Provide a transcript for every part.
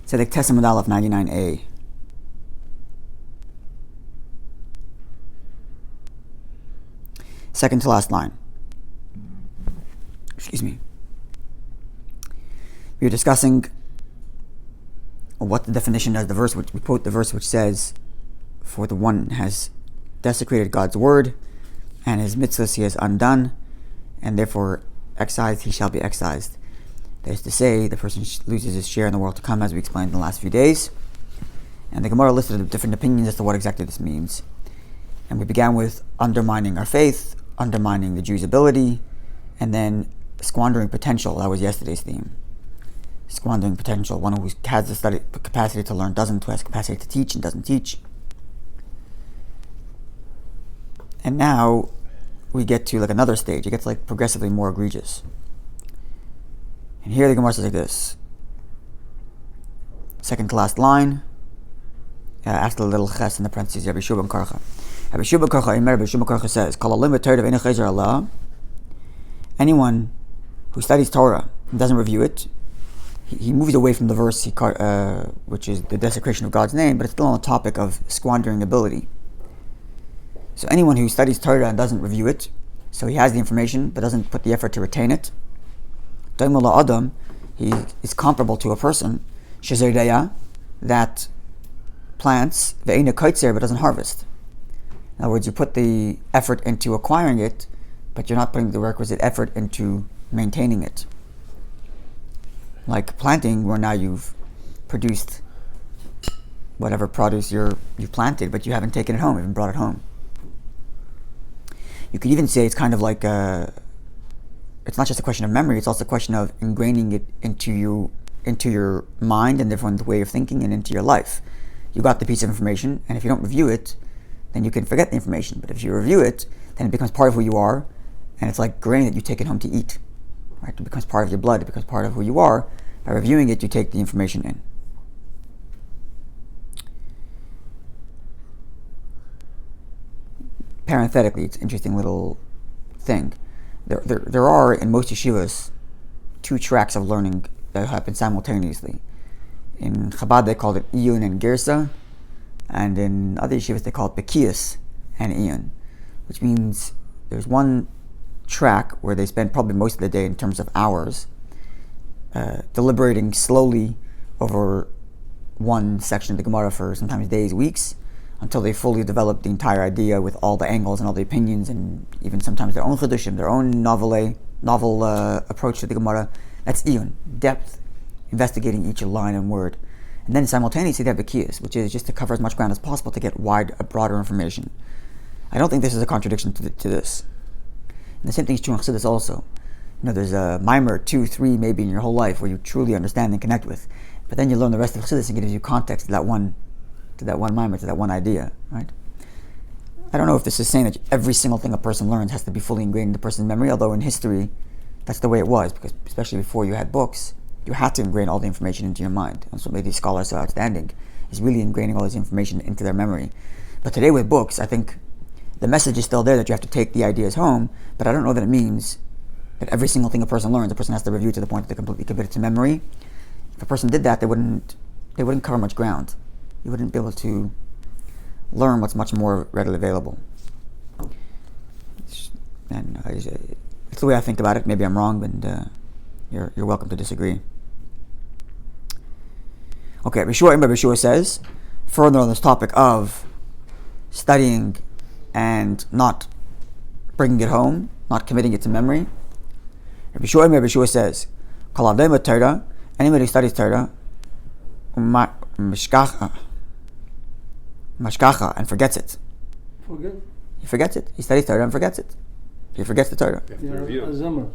Tzedek Testament Aleph 99a. Second to last line. Excuse me. We were discussing what the definition is. The verse which we quote, the verse which says, "For the one has desecrated God's word, and his mitzvahs he has undone, and therefore excised he shall be excised." That is to say, the person loses his share in the world to come, as we explained in the last few days. And the Gemara listed different opinions as to what exactly this means. And we began with undermining our faith, undermining the Jew's ability, and then squandering potential. That was yesterday's theme. Squandering potential. One who has the study capacity to learn doesn't, who has capacity to teach and doesn't teach. And now we get to like another stage. It gets like progressively more egregious. And here the Gemara says like this. Second to last line. After the little ches in the parentheses, Rabbi Shua ben Karcha. Rabbi Shua ben Karcha says, anyone who studies Torah and doesn't review it, he moves away from the verse, which is the desecration of God's name, but it's still on the topic of squandering ability. So anyone who studies Torah and doesn't review it, so he has the information but doesn't put the effort to retain it, Adam, he is comparable to a person that plants ve'ena kaitzer but doesn't harvest. In other words, you put the effort into acquiring it, but you're not putting the requisite effort into maintaining it. Like planting, where now you've produced whatever produce you planted, but you haven't taken it home, you haven't brought it home. You could even say it's kind of like it's not just a question of memory, it's also a question of ingraining it into your mind and therefore the way of thinking and into your life. You got the piece of information, and if you don't review it, then you can forget the information. But if you review it, then it becomes part of who you are, and it's like grain that you take it home to eat. Right? It becomes part of your blood, it becomes part of who you are. By reviewing it, you take the information in. Parenthetically, it's an interesting little thing. There are, in most yeshivas, two tracks of learning that happen simultaneously. In Chabad, they called it Iyun and Girsa, and in other yeshivas, they call it TPIS and Iyun, which means there's one track where they spend probably most of the day in terms of hours deliberating slowly over one section of the Gemara for sometimes days, weeks, until they fully develop the entire idea with all the angles and all the opinions, and even sometimes their own chedushim, their own novel approach to the Gemara. That's Iyun, depth, investigating each line and word. And then simultaneously they have the Kiyas, which is just to cover as much ground as possible to get broader information. I don't think this is a contradiction to this. And the same thing is true in Chassidus also. There's a mimer, 2, 3 maybe in your whole life where you truly understand and connect with. But then you learn the rest of Chassidus and it gives you context to that one mimer, to that one idea, right? I don't know if this is saying that every single thing a person learns has to be fully ingrained in the person's memory, although in history that's the way it was, because especially before you had books, you had to ingrain all the information into your mind. That's what made these scholars so outstanding, is really ingraining all this information into their memory. But today with books, I think the message is still there that you have to take the ideas home, but I don't know that it means that every single thing a person learns, a person has to review to the point that they completely commit it to memory. If a person did that, they wouldn't cover much ground. You wouldn't be able to learn what's much more readily available. And it's the way I think about it. Maybe I'm wrong, but you're welcome to disagree. Okay, Rabbi Shua says, further on this topic of studying and not bringing it home, not committing it to memory, Rabbi Shua says, anybody who studies Torah, mashkacha, and forgets it. He forgets it. He studies Torah and forgets it. He forgets the Torah. You have Alzheimer.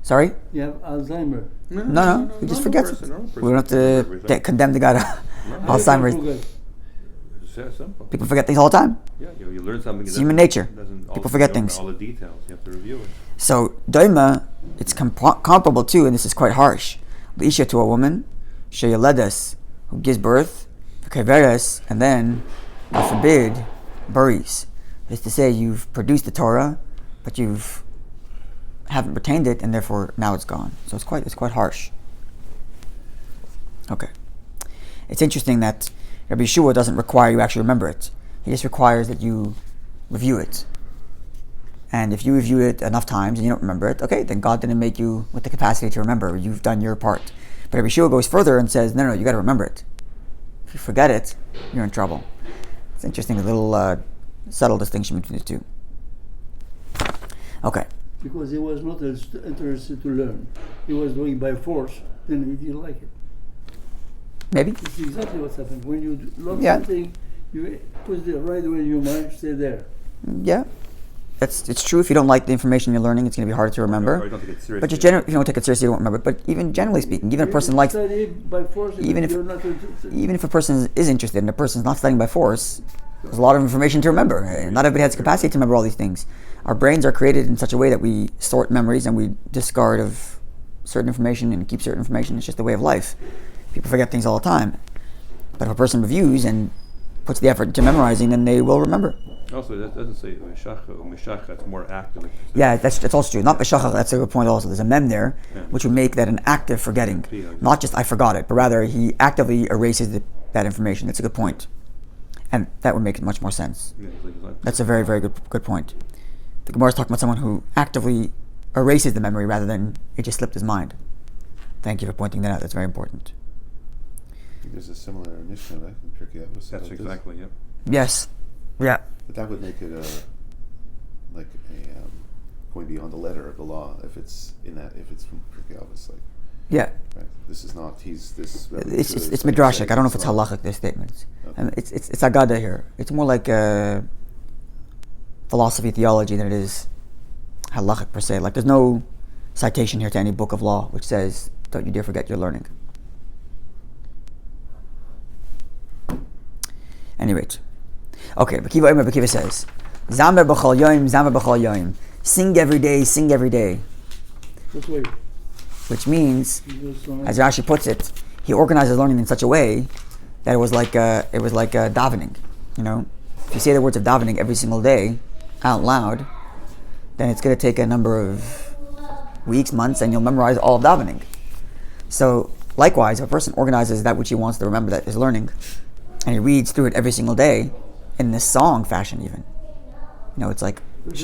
Sorry? You have Alzheimer. No. He just forgets it. We don't have to condemn the guy to Alzheimer's. People forget things all the time. Yeah, you learn something. It's human nature. People forget things. All the details. You have to review it. So doima, it's comparable to, and this is quite harsh, l'isha, to a woman, sheyaledes, who gives birth, v'keveres, and then, God forbid, buries. That is to say, you've produced the Torah, but haven't retained it, and therefore now it's gone. So it's quite harsh. Okay. It's interesting that Rabbi Yeshua doesn't require you actually remember it. He just requires that you review it. And if you review it enough times and you don't remember it, okay, then God didn't make you with the capacity to remember. You've done your part. But Rabbi Yeshua goes further and says, no, you got to remember it. If you forget it, you're in trouble. It's interesting, a little subtle distinction between the two. Okay. Because he was not interested to learn. He was doing by force, then he didn't like it. Maybe. It's exactly what's happened. When you learn Yeah. something, you put it right away in your mind, stay there. Yeah. It's true. If you don't like the information you're learning, it's going to be harder to remember. Or you don't take it seriously. But just if you don't take it seriously, you don't remember it. But even generally speaking, even if a person likes, Study by force, even if you're not interested. even if a person is interested and a person's not studying by force, there's a lot of information to remember. Not everybody has the capacity to remember all these things. Our brains are created in such a way that we sort memories and we discard of certain information and keep certain information. It's just the way of life. People forget things all the time. But if a person reviews and puts the effort into memorizing, then they will remember. Also, that doesn't say Meshacha or Meshacha, it's more active. Yeah, that's also true. Not Meshachach, that's a good point also. There's a mem there, Yeah. which would make that an active forgetting. Not just I forgot it, but rather he actively erases that information. That's a good point. And that would make it much more sense. Yeah, it's like That's a very, very good point. The Gemara is talking about someone who actively erases the memory rather than it just slipped his mind. Thank you for pointing that out. That's very important. I think there's a similar Mishnah, right? In Perek Chelek. That's exactly, yep. Yes. Yeah. But that would make it going beyond the letter of the law if it's from Perek Chelek. It's like, Yeah. right? This is not. It's midrashic. I don't know if it's halachic, their statements. Okay. And it's agada here. It's more like philosophy, theology than it is halachic per se. Like there's no citation here to any book of law which says, don't you dare forget your learning. Any rate. Okay, Rabbi Kiva says, Zamer b'chol yoim, Zamer b'chol yoim. Sing every day, sing every day. That's why Which means, he was so as Rashi puts it, he organizes learning in such a way that it was like davening. You know, if you say the words of davening every single day out loud, then it's going to take a number of weeks, months, and you'll memorize all of davening. So, likewise, if a person organizes that which he wants to remember that is learning, and he reads through it every single day in this song fashion, even. You know, it's like it's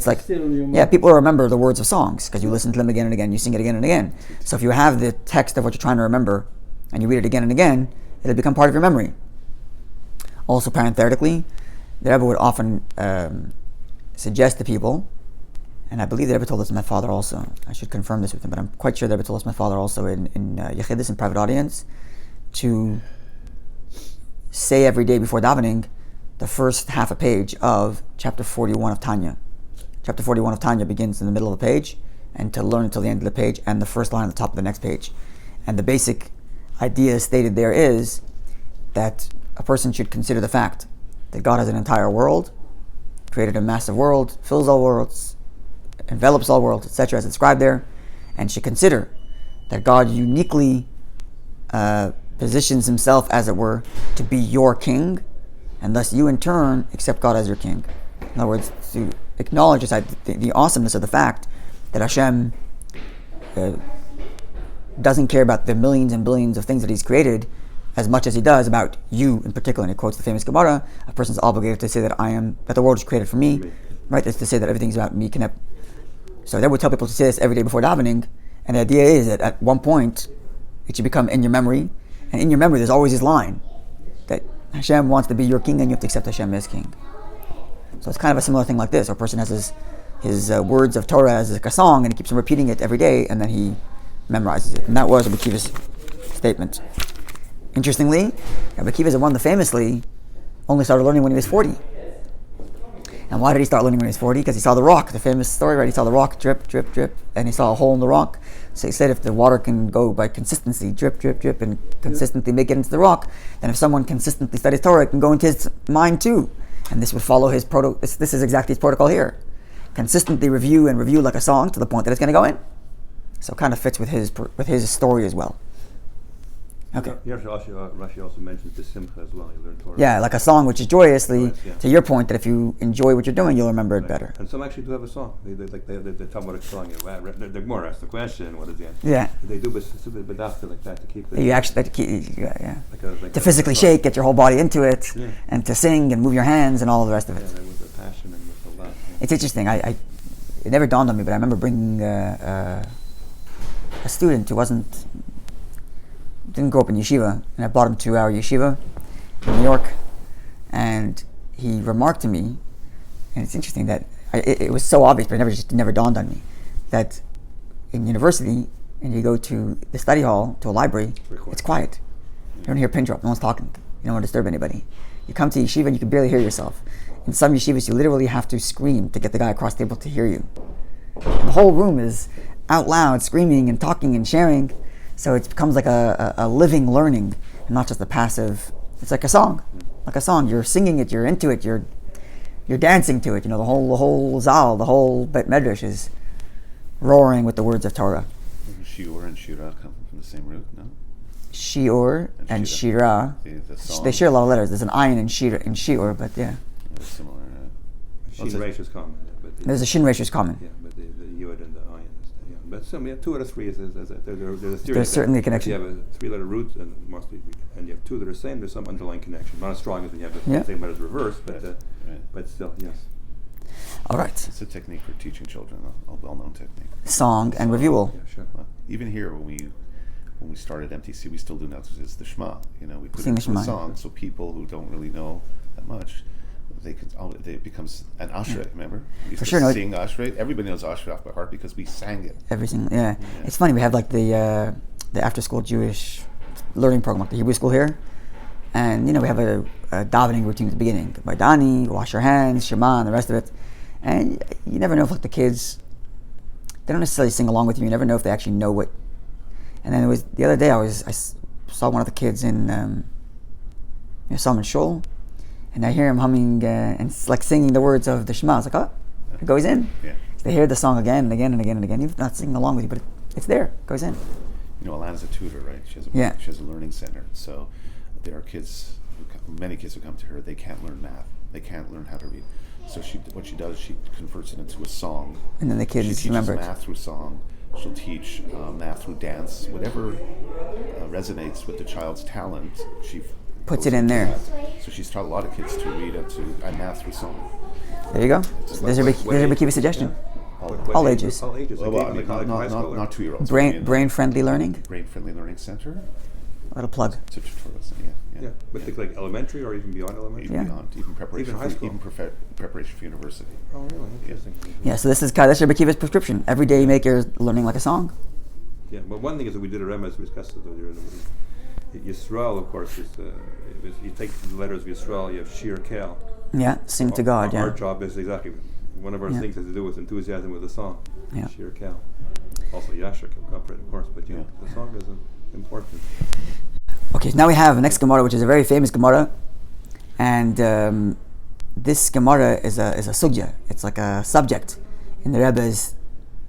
like, yeah, people remember the words of songs because you listen to them again and again, you sing it again and again. So if you have the text of what you're trying to remember and you read it again and again, it'll become part of your memory. Also, parenthetically, the Rebbe would often suggest to people, and I believe the Rebbe told this to my father also. I should confirm this with him, but I'm quite sure the Rebbe told this to my father also in Yechidus, in private audience, to say every day before davening the first half a page of chapter 41 of Tanya. Chapter 41 of Tanya begins in the middle of the page, and to learn until the end of the page, and the first line at the top of the next page. And the basic idea stated there is that a person should consider the fact that God has an entire world, created a massive world, fills all worlds, envelops all worlds, etc., as described there, and should consider that God uniquely positions himself, as it were, to be your king, and thus you in turn accept God as your king. In other words, to acknowledge the awesomeness of the fact that Hashem doesn't care about the millions and billions of things that he's created as much as he does about you in particular. And he quotes the famous Gemara, a person's obligated to say that the world is created for me, right? That's to say that everything's about me. So that would tell people to say this every day before davening, and the idea is that at one point it should become in your memory, and in your memory there's always this line that Hashem wants to be your king and you have to accept Hashem as king. So it's kind of a similar thing like this. A person has his words of Torah as a song, and he keeps on repeating it every day, and then he memorizes it. And that was Rabbi Kiva's statement. Interestingly, Rabbi Kiva is the one that famously only started learning when he was 40. And why did he start learning when he was 40? Because he saw the rock, the famous story, right? He saw the rock drip, drip, drip, and he saw a hole in the rock. So he said if the water can go by consistency, drip, drip, drip, and consistently make it into the rock, then if someone consistently studies Torah, it can go into his mind too. And this would follow his protocol. This is exactly his protocol here. Consistently review and review like a song to the point that it's going to go in. So it kind of fits with his story as well. Okay. Rashi also mentions the simcha as well. You learn Torah. Yeah, like a song which is joyously, Joyous, yeah. to your point, that if you enjoy what you're doing, you'll remember it Right. better. And some actually do have a song. They have the Talmud song. The Gemara asks the question, what is the answer? Yeah. They do bedafta like that to keep it. You actually, yeah. Like To a physically song. shake, get your whole body into it, Yeah. and to sing and move your hands and all of the rest of Yeah, it. with the passion and with the love. Yeah. It's interesting. It never dawned on me, but I remember bringing a student who didn't grow up in yeshiva, and I brought him to our yeshiva in New York, and he remarked to me, and it's interesting that it was so obvious, but it never dawned on me, that in university, and you go to the study hall, to a library, it's quiet. You don't hear a pin drop, no one's talking. You don't want to disturb anybody. You come to yeshiva and you can barely hear yourself. In some yeshivas, you literally have to scream to get the guy across the table to hear you. And the whole room is out loud, screaming and talking and sharing. So it becomes like a living learning, and not just a passive. It's like a song, You're singing it, you're into it, you're dancing to it. The whole zal, the whole bet medrash is roaring with the words of Torah. Shiur and Shira come from the same root, no? Shiur and Shira. The song. They share a lot of letters. There's an ayin in Shiur, but yeah. It's similar. Shin Reish is common. But There's a shin resh is common. Yeah, but the Yud and the Ayin is, yeah. But some, 2 out of 3 is there's a theory. There's certainly a connection. If you have a 3-letter root and you have 2 that are the same, there's some underlying connection. Not as strong as when you have the Yeah. same letters reversed, but Right. but still, yes. All right. It's a technique for teaching children, a well-known technique. Song and reviewal. Yeah, sure. Well, even here, when we started MTC, we still do now. It's the Shema. We put Sing it the into Shema. a song, so people who don't really know that much, it becomes an Ashrei. Remember, we used For to sure, no, sing Ashrei. Everybody knows Ashrei off by heart because we sang it. Every single, yeah. It's funny, we have like the after-school Jewish learning program, like the Hebrew school here. And, we have a davening routine at the beginning. Baidani, wash your hands, Shema, and the rest of it. And you never know if like the kids, they don't necessarily sing along with you. You never know if they actually know what. And then it was the other day I saw one of the kids in saw him in shul, and I hear him humming and like singing the words of the Shema. I was like, oh, it goes in. Yeah. They hear the song again and again and again and again. Even if not singing along with you, but it's there. It goes in. Alana's a tutor, right? She has a learning center. So there are many kids who come to her. They can't learn math. They can't learn how to read. So what she does, she converts it into a song. And then the kids she teaches remember it. math through song. She'll teach math through dance. Whatever resonates with the child's talent, she Puts goes it in into there. that. So she's taught a lot of kids to read and math through song. There you go. Just There's your Bekiva suggestion. All ages. All ages. Well, Like, I mean, like high school. not 2-year-olds. Brain-friendly learning. Brain-friendly learning center. A little plug. It's a tutorial center, yeah. Yeah, but think like elementary or even beyond elementary. Even Yeah. beyond, even preparation, Even high school. preparation for university. Oh, really? Interesting. Yeah, so that's your Bekiva's prescription. Every day you make your learning like a song. Yeah, but one thing is that we did a Remez, we discussed it earlier. Yisrael, of course, is you take the letters of Yisrael, you have Shir Kel. Yeah, sing to God, Our yeah. job is exactly, one of our Yeah. things has to do with enthusiasm with the song. Yeah. Shir Kel. Also Yashar Kapret, of course, but the song is important. Okay, so now we have the next Gemara, which is a very famous Gemara. And this Gemara is a sugya. It's like a subject in the Rebbe's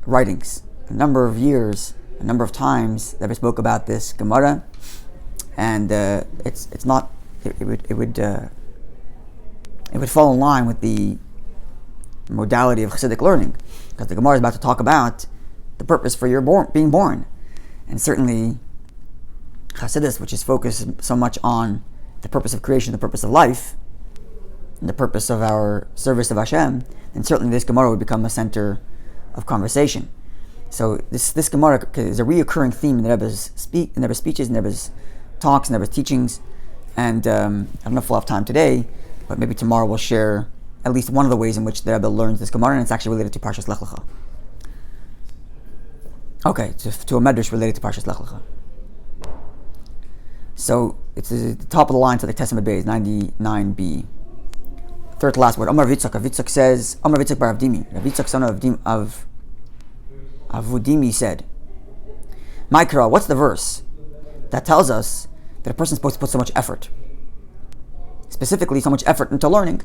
writings. A number of years, a number of times, the Rebbe spoke about this Gemara. And it's not, it would fall in line with the modality of Chassidic learning, because the Gemara is about to talk about the purpose for your being born. And certainly Chassidus, which is focused so much on the purpose of creation, the purpose of life, and the purpose of our service of Hashem, then certainly this Gemara would become a center of conversation. So this Gemara is a reoccurring theme in the Rebbe's speeches, in the Rebbe's talks, in the Rebbe's teachings. And I don't know if we'll have time today, but maybe tomorrow we'll share at least one of the ways in which the Rebbe learns this Gemara, and it's actually related to Parshas Lech Lecha. Okay, to a medrash related to Parshas Lech Lecha. So it's the top of the line to the Testament Bay is 99b. Third to last word. Amar Vitzak says, Amar Vitzak bar Avdimi. Vitzak son of Avudimi said, Maikra, what's the verse that tells us that a person is supposed to put so much effort? Specifically, so much effort into learning.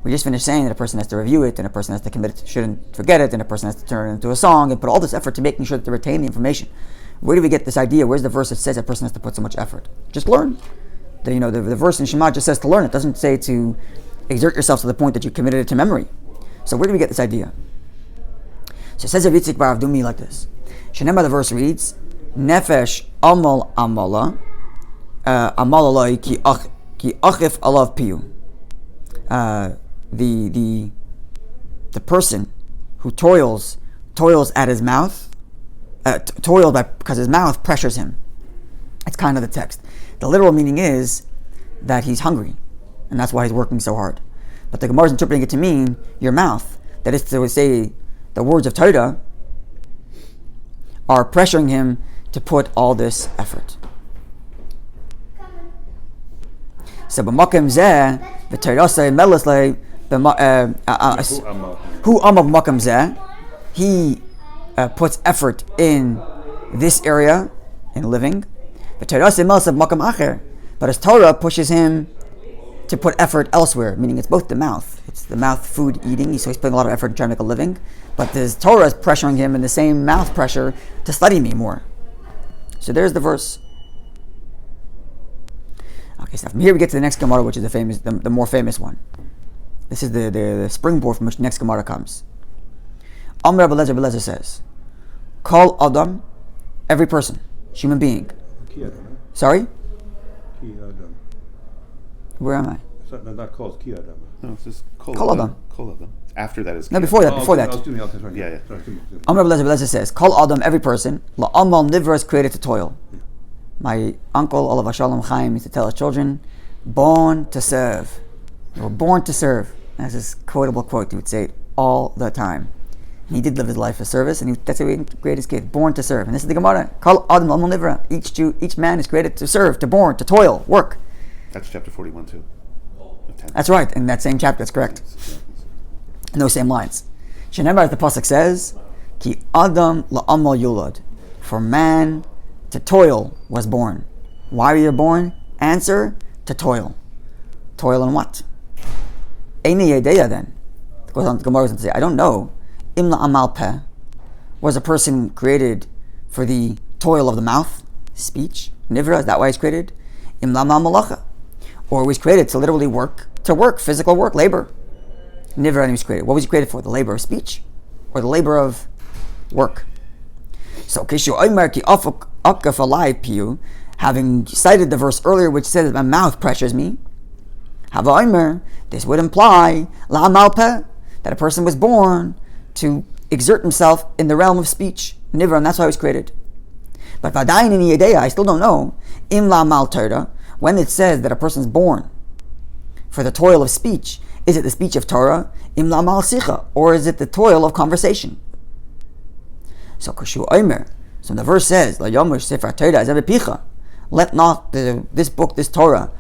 We just finished saying that a person has to review it, and a person has to commit it, shouldn't forget it, and a person has to turn it into a song and put all this effort to making sure that they retain the information. Where do we get this idea? Where's the verse that says a person has to put so much effort? Just learn. The verse in Shema just says to learn. It doesn't say to exert yourself to the point that you committed it to memory. So where do we get this idea? So it says Rav Yitzchak bar Avdumi like this. Shenemar, the verse reads, Nefesh amal amala, amalai ki achif alav piyu. The person who toils at his mouth, because his mouth pressures him. It's kind of the text. The literal meaning is that he's hungry, and that's why he's working so hard. But the Gemara is interpreting it to mean your mouth. That is to say, the words of Torah are pressuring him to put all this effort. So b'makom zeh v'Torah say melasle who amav makom zeh, he puts effort in this area in living. But his Torah pushes him to put effort elsewhere, meaning it's both the mouth. It's the mouth food eating, so he's putting a lot of effort in trying to make a living. But his Torah is pressuring him in the same mouth pressure to study me more. So there's the verse. Okay, so from here we get to the next Gemara, which is the more famous one. This is the springboard from which the next Gemara comes. Amr Rabbi Lezer says, Kol Adam, every person, human being. Sorry? Ki Adam. Where am I? It's not called Ki Adam. No, it's just Kol Adam. Kol Adam. After that is No, before that. Before that. Yeah. Amr Rabbi Lezer says, Kol Adam, every person, La'amal Nivra is created to toil. Yeah. My uncle, Olav Shalom Chaim, used to tell his children, born to serve. They were born to serve. That's this quotable quote. He would say it all the time. And he did live his life of service, and that's how he created his kid, born to serve. And this is the Gemara. Kol Adam La'amal Nivra. Each Jew, each man is created to serve, to born, to toil, work. That's chapter 41 too. That's right, in that same chapter, that's correct. In those same lines. Shenemar, as the pasuk says, Ki Adam la'amal yulad. For man to toil was born. Why were you born? Answer, to toil. Toil in what? Eini yedeya then. It goes on, the Gemara goes on to say, I don't know. Im la'amal peh. Was a person created for the toil of the mouth? Speech? Nivra, is that why he's created? Im la'amal malacha. Or was created to literally work, physical work, labor. Nivra, and he was created. What was he created for? The labor of speech? Or the labor of work? So, Kishu Omer ki afuk akaf alai piyu, having cited the verse earlier which says that my mouth pressures me, Hava Omer, this would imply la'amal peh, that a person was born to exert himself in the realm of speech. Nivra, and that's why he was created. But vadayin in yedeya, I still don't know, im la'amal Torah, when it says that a person is born for the toil of speech, is it the speech of Torah, im la'amal sicha, or is it the toil of conversation? So Kushu Omer, so the verse says, La yomer sefer Torah is picha. Let not this book, this Torah,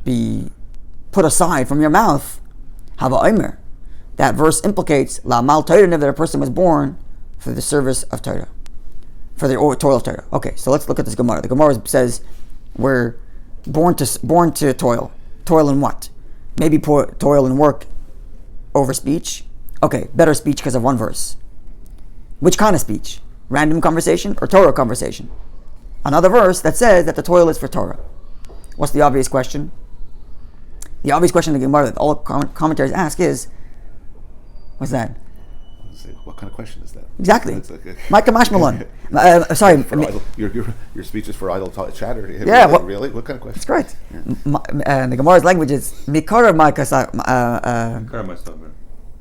be put aside from your mouth. Hava Omer. That verse implicates la'amal Torah, that a person was born for the service of Torah, for the toil of Torah. Okay, so let's look at this Gemara. The Gemara says we're born to toil. Toil in what? Maybe toil in work over speech. Okay, better speech because of one verse. Which kind of speech? Random conversation or Torah conversation? Another verse that says that the toil is for Torah. What's the obvious question? The obvious question in the Gemara that all commentaries ask is, what's that? What kind of question is that? Exactly. Micah Mashmalon. Sorry. Your speech is for idle chatter. Yeah. Really? What kind of question? That's great. Yeah. The Gemara's language is Mikara Micah.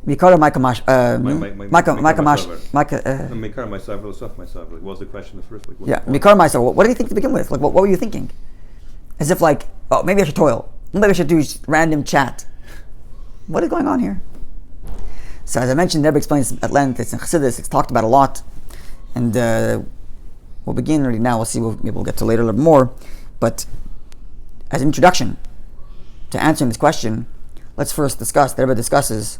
Mikara Micah Mash. Micah Mash. Mikar myself, What was the question the first? Yeah. Mikara myself. What did you think to begin with? Like, what were you thinking? As if like, oh, maybe I should toil. Maybe I should do random chat. What is going on here? So as I mentioned, Rebbe explains at length. It's in Chassidus. It's talked about a lot, and we'll begin already now. We'll see. Maybe we'll get to later a little more. But as an introduction to answering this question, let's first discuss. The Rebbe discusses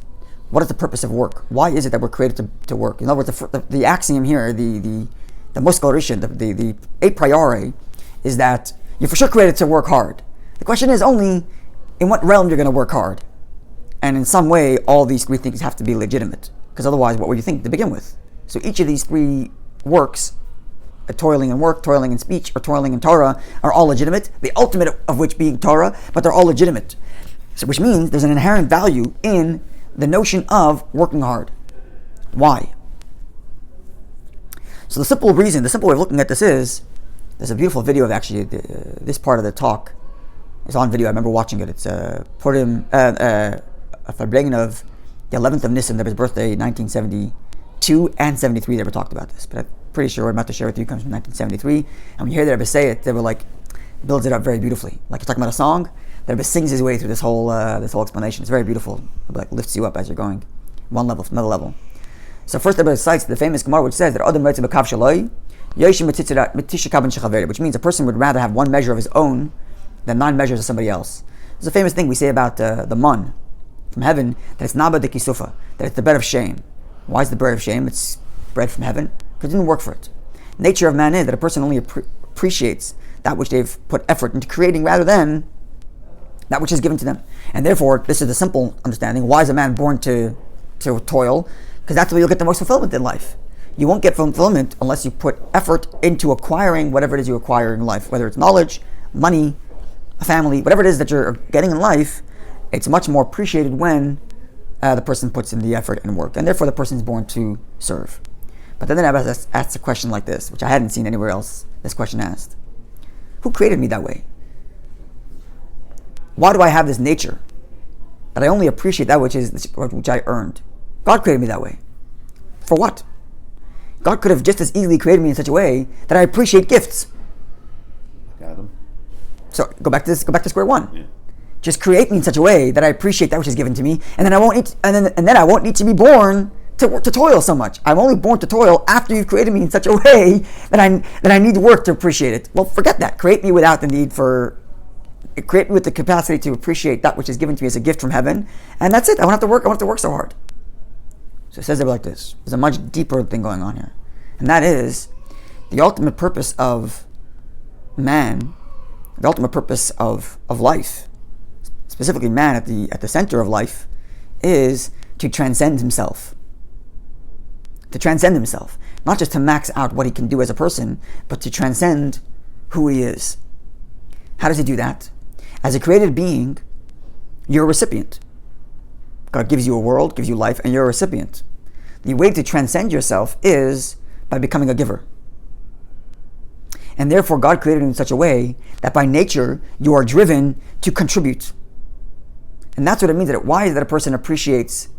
what is the purpose of work. Why is it that we're created to work? In other words, the axiom here, the muskal rishon, the a priori, is that you're for sure created to work hard. The question is only in what realm you're going to work hard. And in some way, all these three things have to be legitimate. Because otherwise, what would you think to begin with? So each of these three works toiling in work, toiling in speech, or toiling in Torah are all legitimate, the ultimate of which being Torah, but they're all legitimate. So, which means there's an inherent value in the notion of working hard. Why? So the simple way of looking at this is, there's a beautiful video of actually this part of the talk. It's on video. I remember watching it. It's Purim, a Farbrengen of the 11th of Nisan, that was birthday, 1972 and 73. They ever talked about this, but I'm pretty sure what I'm about to share with you comes from 1973. And when you hear the Rebbe say it, they were like, builds it up very beautifully. Like you're talking about a song, the Rebbe sings his way through this whole explanation. It's very beautiful. It like lifts you up as you're going one level from another level. So first, the Rebbe cites the famous Gemara, which says that Adam writes b'kav shaloi, which means a person would rather have one measure of his own than 9 measures of somebody else. There's a famous thing we say about the mun from heaven, that it's naba de kisufa, that it's the bread of shame. Why is the bread of shame? It's bread from heaven because you didn't work for it. Nature of man is that a person only appreciates that which they've put effort into creating rather than that which is given to them. And therefore, this is the simple understanding. Why is a man born to toil? Because that's where you'll get the most fulfillment in life. You won't get fulfillment unless you put effort into acquiring whatever it is you acquire in life, whether it's knowledge, money, a family, whatever it is that you're getting in life. It's much more appreciated when the person puts in the effort and work, and therefore the person is born to serve. But then Abba asks a question like this, which I hadn't seen anywhere else. This question asked: who created me that way? Why do I have this nature that I only appreciate that which I earned? God created me that way. For what? God could have just as easily created me in such a way that I appreciate gifts. Got him. So go back to square one. Yeah. Just create me in such a way that I appreciate that which is given to me, and then I won't need to be born to toil so much. I'm only born to toil after you've created me in such a way that I need work to appreciate it. Well, forget that. Create me without the need for. Create me with the capacity to appreciate that which is given to me as a gift from heaven, and that's it. I won't have to work. I won't have to work so hard. So it says it like this. There's a much deeper thing going on here, and that is the ultimate purpose of man, the ultimate purpose of life. Specifically, man at the center of life is to transcend himself. To transcend himself. Not just to max out what he can do as a person, but to transcend who he is. How does he do that? As a created being, you're a recipient. God gives you a world, gives you life, and you're a recipient. The way to transcend yourself is by becoming a giver. And therefore, God created you in such a way that by nature, you are driven to contribute. And that's what it means. Why is it that a person appreciates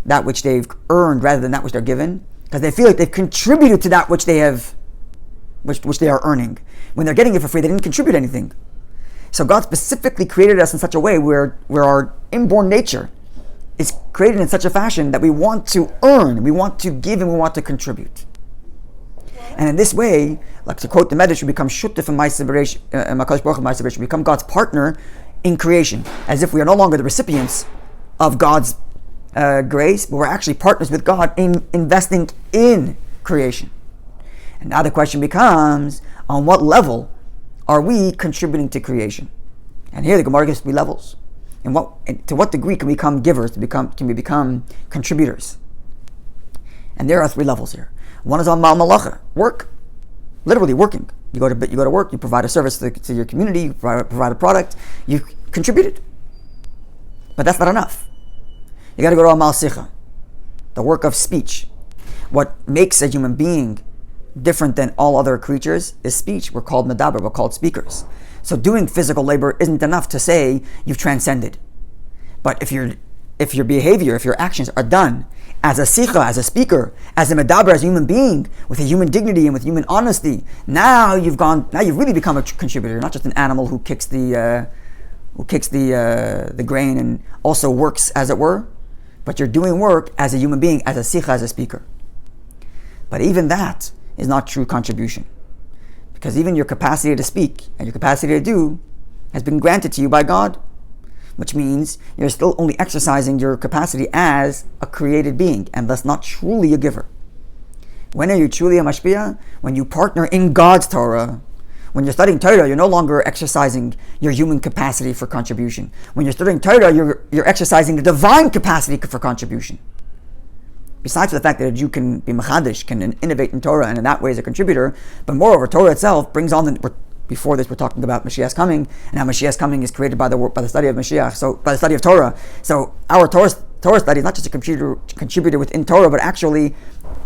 that which they've earned rather than that which they're given? Because they feel like they've contributed to that which they have, which they are earning. When they're getting it for free, they didn't contribute anything. So God specifically created us in such a way where our inborn nature is created in such a fashion that we want to earn, we want to give, and we want to contribute. And in this way, like to quote the Medrash, we become shutef in Ma'aseh Bereishit, we become God's partner in creation, as if we are no longer the recipients of God's grace, but we're actually partners with God in investing in creation. And now the question becomes, on what level are we contributing to creation? And here the Gemara gives 3 levels. And to what degree can we become givers? Can we become contributors? And there are 3 levels here. One is on Mal Malacha, work, literally working. You go to work. You provide a service to your community. You provide a product. You contributed, but that's not enough. You got to go to Amal Sicha, the work of speech. What makes a human being different than all other creatures is speech. We're called medaber. We're called speakers. So doing physical labor isn't enough to say you've transcended. But if your behavior, if your actions are done as a sicha, as a speaker, as a medaber, as a human being, with a human dignity and with human honesty, now you've really become a contributor, not just an animal who kicks the grain and also works, as it were, but you're doing work as a human being, as a sicha, as a speaker. But even that is not true contribution, because even your capacity to speak and your capacity to do has been granted to you by God, which means you're still only exercising your capacity as a created being, and thus not truly a giver. When are you truly a mashpia? When you partner in God's Torah. When you're studying Torah, you're no longer exercising your human capacity for contribution. When you're studying Torah, you're exercising the divine capacity for contribution. besides the fact that a Jew can be machadish, can innovate in Torah, and in that way is a contributor, but moreover, Torah itself brings on before this, we're talking about Mashiach's coming, and how Mashiach's coming is created by the study of Mashiach, so by the study of Torah. So our Torah study is not just a contributor within Torah, but actually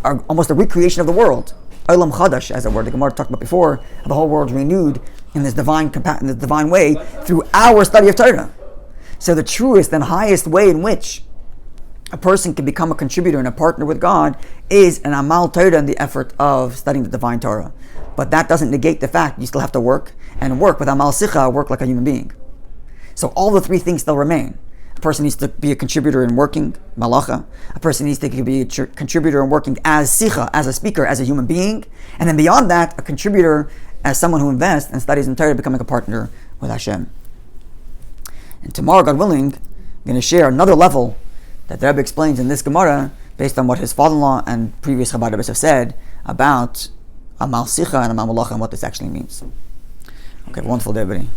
almost a recreation of the world. Olam Chadash, as a word the Gemara talked about before, the whole world's renewed in this divine way through our study of Torah. So the truest and highest way in which a person can become a contributor and a partner with God is an amal Torah in the effort of studying the divine Torah. But that doesn't negate the fact you still have to work, and work with amal sicha, work like a human being. So all the three things still remain. A person needs to be a contributor in working, malacha. A person needs to be a contributor in working as sicha, as a speaker, as a human being. And then beyond that, a contributor as someone who invests and studies in Torah, becoming a partner with Hashem. And tomorrow, God willing, I'm going to share another level that the Rebbe explains in this Gemara, based on what his father-in-law and previous Chabad Rebbes have said about Amal Sicha and Amal Malacha and what this actually means. Okay, have a wonderful day, everybody.